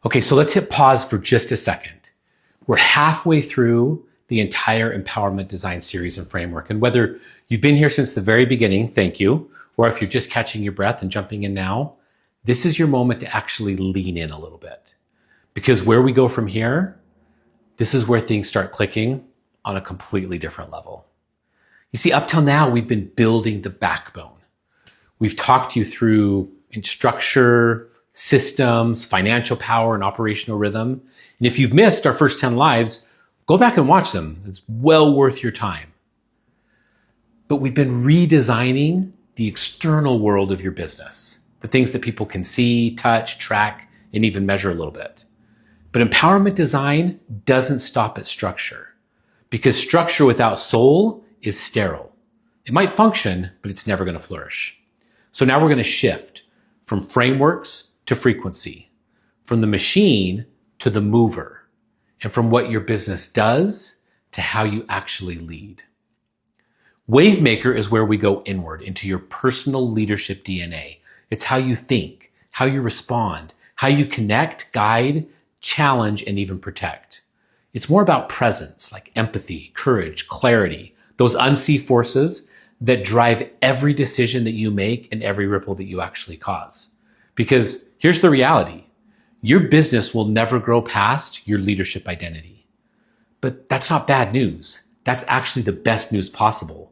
Okay, so let's hit pause for just a second. We're halfway through the entire empowerment design series and framework. And whether you've been here since the very beginning, thank you, or if you're just catching your breath and jumping in now, this is your moment to actually lean in a little bit. Because where we go from here, this is where things start clicking on a completely different level. You see, up till now, we've been building the backbone. We've talked you through structure, systems, financial power, and operational rhythm. And if you've missed our first 10 lives, go back and watch them. It's well worth your time. But we've been redesigning the external world of your business, the things that people can see, touch, track, and even measure a little bit. But empowerment design doesn't stop at structure, because structure without soul is sterile. It might function, but it's never going to flourish. So now we're going to shift from frameworks to frequency, from the machine to the mover, and from what your business does to how you actually lead. Wavemaker is where we go inward into your personal leadership DNA. It's how you think, how you respond, how you connect, guide, challenge, and even protect. It's more about presence, like empathy, courage, clarity, those unseen forces that drive every decision that you make and every ripple that you actually cause. Because here's the reality. Your business will never grow past your leadership identity. But that's not bad news. That's actually the best news possible,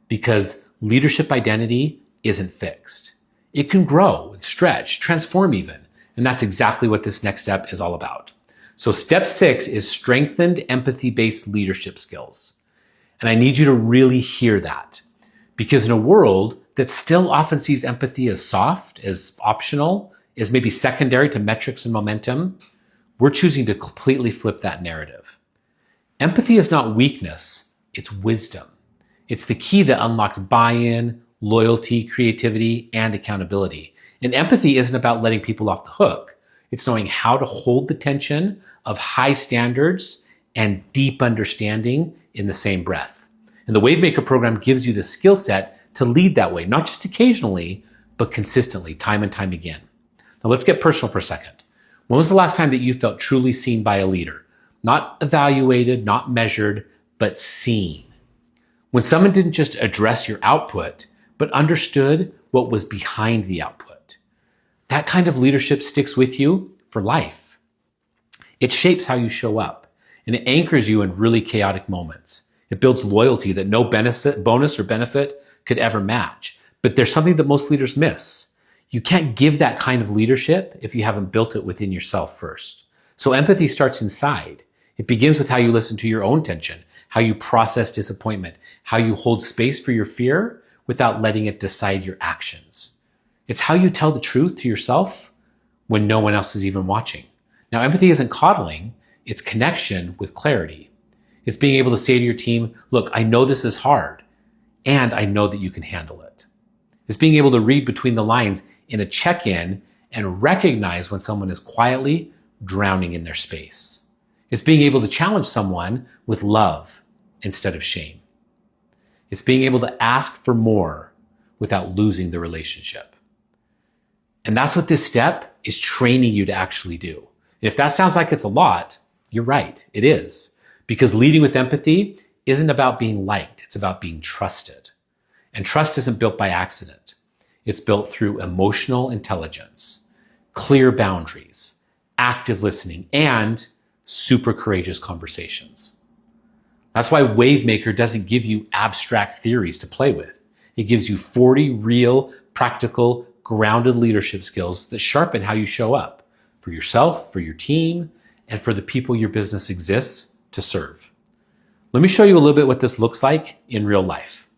because leadership identity isn't fixed. It can grow and stretch, transform even. And that's exactly what this next step is all about. So step 6 is strengthened empathy-based leadership skills. And I need you to really hear that, because in a world that still often sees empathy as soft, as optional, as maybe secondary to metrics and momentum, we're choosing to completely flip that narrative. Empathy is not weakness, it's wisdom. It's the key that unlocks buy-in, loyalty, creativity, and accountability. And empathy isn't about letting people off the hook. It's knowing how to hold the tension of high standards and deep understanding in the same breath. And the Wavemaker program gives you the skill set to lead that way, not just occasionally, but consistently, time and time again. Now let's get personal for a second. When was the last time that you felt truly seen by a leader? Not evaluated, not measured, but seen. When someone didn't just address your output, but understood what was behind the output. That kind of leadership sticks with you for life. It shapes how you show up, and it anchors you in really chaotic moments. It builds loyalty that no bonus or benefit could ever match. But there's something that most leaders miss. You can't give that kind of leadership if you haven't built it within yourself first. So empathy starts inside. It begins with how you listen to your own tension, how you process disappointment, how you hold space for your fear without letting it decide your actions. It's how you tell the truth to yourself when no one else is even watching. Now, empathy isn't coddling, it's connection with clarity. It's being able to say to your team, look, I know this is hard, and I know that you can handle it. It's being able to read between the lines in a check-in and recognize when someone is quietly drowning in their space. It's being able to challenge someone with love instead of shame. It's being able to ask for more without losing the relationship. And that's what this step is training you to actually do. And if that sounds like it's a lot, you're right, it is. Because leading with empathy isn't about being liked, it's about being trusted. And trust isn't built by accident. It's built through emotional intelligence, clear boundaries, active listening, and super courageous conversations. That's why Wavemaker doesn't give you abstract theories to play with. It gives you 40 real, practical, grounded leadership skills that sharpen how you show up for yourself, for your team, and for the people your business exists to serve. Let me show you a little bit what this looks like in real life.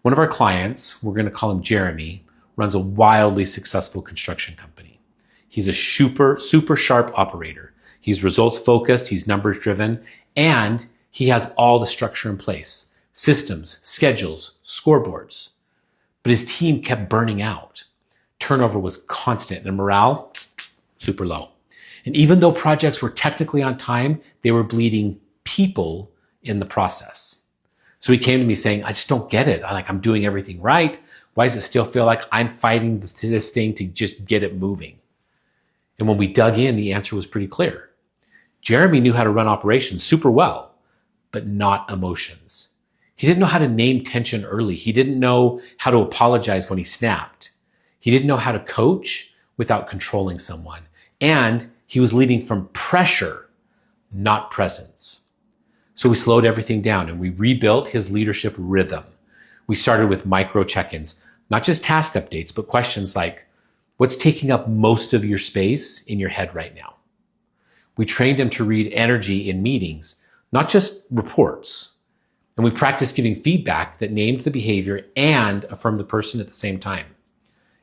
One of our clients, we're going to call him Jeremy, runs a wildly successful construction company. He's a super sharp operator. He's results focused, he's numbers driven, and he has all the structure in place, systems, schedules, scoreboards. But his team kept burning out. Turnover was constant and morale super low. And even though projects were technically on time, they were bleeding people in the process. So he came to me saying, I just don't get it. I'm doing everything right. Why does it still feel like I'm fighting this thing to just get it moving? And when we dug in, the answer was pretty clear. Jeremy knew how to run operations super well, but not emotions. He didn't know how to name tension early. He didn't know how to apologize when he snapped. He didn't know how to coach without controlling someone. And he was leading from pressure, not presence. So we slowed everything down and we rebuilt his leadership rhythm. We started with micro check-ins, not just task updates, but questions like, what's taking up most of your space in your head right now? We trained him to read energy in meetings, not just reports. And we practiced giving feedback that named the behavior and affirmed the person at the same time.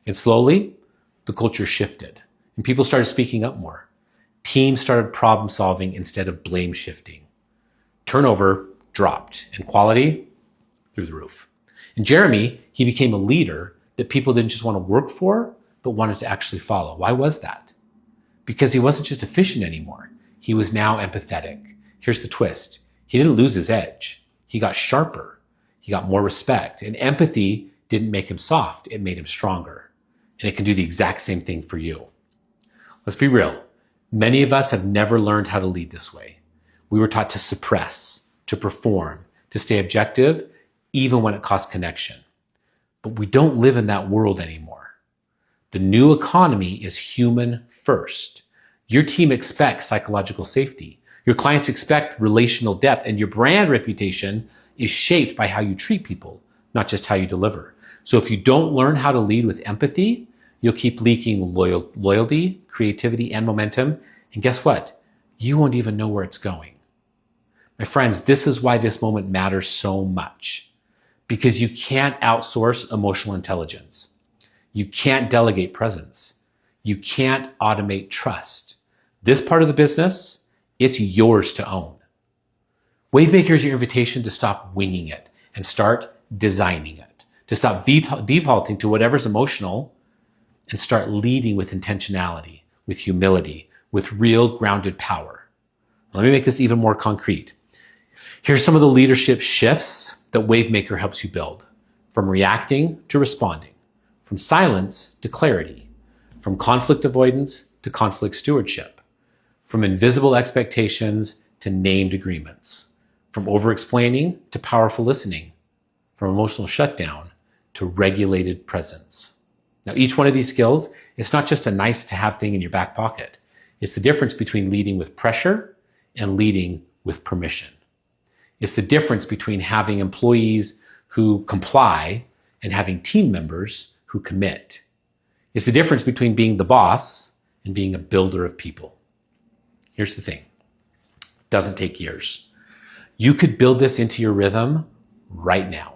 And slowly, the culture shifted and people started speaking up more. Teams started problem solving instead of blame shifting. Turnover dropped and quality through the roof. And Jeremy, he became a leader that people didn't just want to work for, but wanted to actually follow. Why was that? Because he wasn't just efficient anymore. He was now empathetic. Here's the twist. He didn't lose his edge. He got sharper. He got more respect. And empathy didn't make him soft. It made him stronger. And it can do the exact same thing for you. Let's be real. Many of us have never learned how to lead this way. We were taught to suppress, to perform, to stay objective, even when it costs connection. But we don't live in that world anymore. The new economy is human first. Your team expects psychological safety. Your clients expect relational depth, and your brand reputation is shaped by how you treat people, not just how you deliver. So if you don't learn how to lead with empathy, you'll keep leaking loyalty, creativity, and momentum. And guess what? You won't even know where it's going. My friends, this is why this moment matters so much. Because you can't outsource emotional intelligence. You can't delegate presence. You can't automate trust. This part of the business, it's yours to own. Wavemaker is your invitation to stop winging it and start designing it, to stop defaulting to whatever's emotional and start leading with intentionality, with humility, with real grounded power. Let me make this even more concrete. Here's some of the leadership shifts that Wavemaker helps you build. From reacting to responding, from silence to clarity, from conflict avoidance to conflict stewardship, from invisible expectations to named agreements, from over-explaining to powerful listening, from emotional shutdown to regulated presence. Now, each one of these skills, it's not just a nice to have thing in your back pocket. It's the difference between leading with pressure and leading with permission. It's the difference between having employees who comply and having team members who commit. It's the difference between being the boss and being a builder of people. Here's the thing. It doesn't take years. You could build this into your rhythm right now.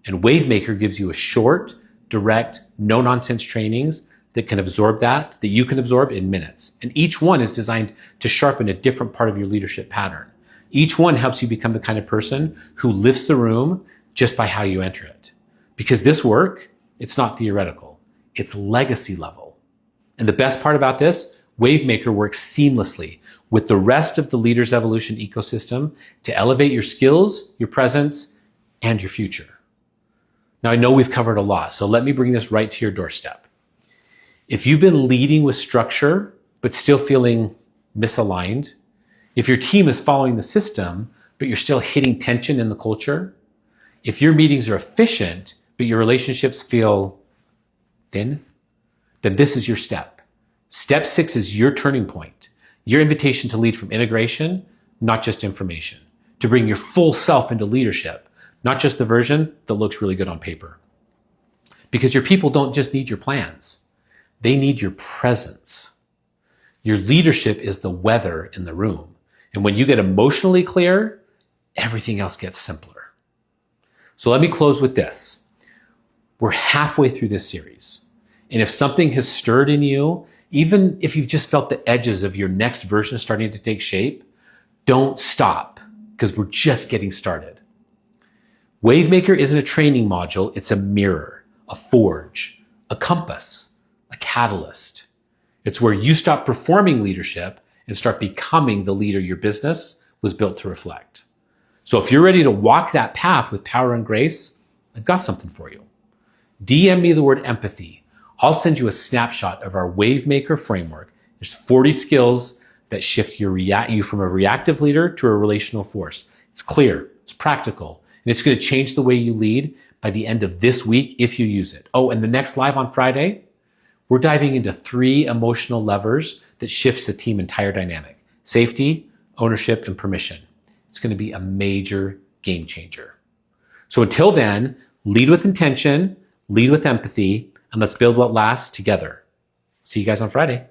And Wavemaker gives you a short, direct, no-nonsense trainings that can absorb that you can absorb in minutes. And each one is designed to sharpen a different part of your leadership pattern. Each one helps you become the kind of person who lifts the room just by how you enter it. Because this work, it's not theoretical. It's legacy level. And the best part about this, Wavemaker works seamlessly with the rest of the Leaders Evolution ecosystem to elevate your skills, your presence, and your future. Now, I know we've covered a lot, so let me bring this right to your doorstep. If you've been leading with structure, but still feeling misaligned, if your team is following the system, but you're still hitting tension in the culture, if your meetings are efficient, but your relationships feel thin, then this is your step. Step 6 is your turning point, your invitation to lead from integration, not just information, to bring your full self into leadership, not just the version that looks really good on paper. Because your people don't just need your plans. They need your presence. Your leadership is the weather in the room. And when you get emotionally clear, everything else gets simpler. So let me close with this. We're halfway through this series. And if something has stirred in you, even if you've just felt the edges of your next version starting to take shape, don't stop, because we're just getting started. Wavemaker isn't a training module, it's a mirror, a forge, a compass, a catalyst. It's where you stop performing leadership and start becoming the leader your business was built to reflect. So if you're ready to walk that path with power and grace, I've got something for you. DM me the word empathy. I'll send you a snapshot of our Wavemaker framework There's 40 skills that shift you from a reactive leader to a relational force. It's clear, it's practical, and it's going to change the way you lead by the end of this week if you use it. Oh, and the next live on Friday, we're diving into 3 emotional levers that shifts a team entire dynamic: safety, ownership, and permission. It's going to be a major game changer. So until then, lead with intention, lead with empathy, and let's build what lasts together. See you guys on Friday.